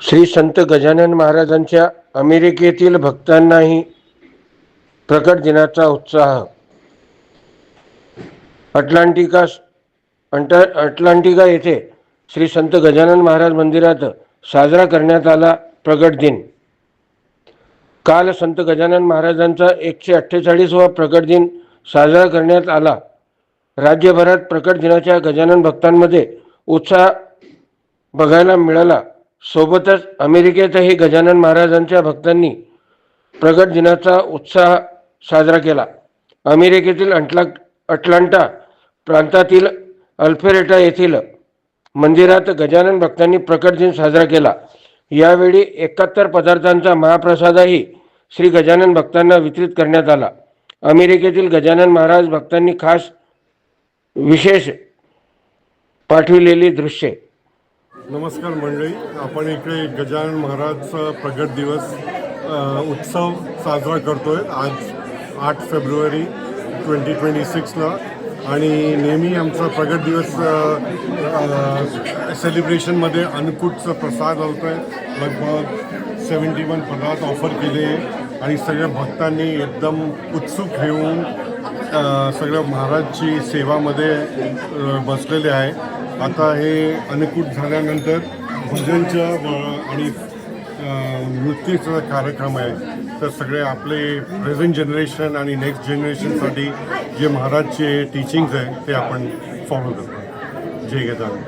श्री संत गजानन महाराजांच्या अमेरिकेतील भक्तांनाही प्रकट दिनाचा उत्साह. अटलांटिका येथे श्री संत गजानन महाराज मंदिरात साजरा करण्यात आला प्रकट दिन. काल संत गजानन महाराजांचा 148वा प्रकट दिन साजरा करण्यात आला. राज्यभरात प्रकट दिनाच्या गजानन भक्तांमध्ये उत्साह बघायला मिळाला. सोबतच अमेरिकेतही गजानन महाराजांच्या भक्तांनी प्रकट दिनाचा उत्साह साजरा केला. अमेरिकेतील अटलांटा प्रांतातील अल्फरेटा येथील मंदिरात गजानन भक्तांनी प्रकट दिन साजरा केला. यावेळी 71 पदार्थांचा महाप्रसादही श्री गजानन भक्तांना वितरित करण्यात आला. अमेरिकेतील गजानन महाराज भक्तांनी खास विशेष पाठविलेली दृश्ये. नमस्कार मंडळी, आपण इकडे गजानन महाराजचा प्रगट दिवस उत्सव साजरा करतोय आज 8 फेब्रुवारी 2026ला. आणि नेहमी आमचा प्रगट दिवस सेलिब्रेशनमध्ये अन्नकूटचा प्रसाद होतो आहे. लगभग 71 पदार्थ ऑफर केले आणि सगळ्या भक्तांनी एकदम उत्सुक घेऊन सगळ्या महाराजची सेवामध्ये बसलेले आहे. आता हे अन्नकूट झाल्यानंतर भजनचा आणि नृत्याचा कार्यक्रम आहे. तर सगळे आपले प्रेझेंट जनरेशन आणि नेक्स्ट जनरेशनसाठी जे महाराजचे टीचिंग्स आहे ते आपण फॉलो करतो. जय गजानन.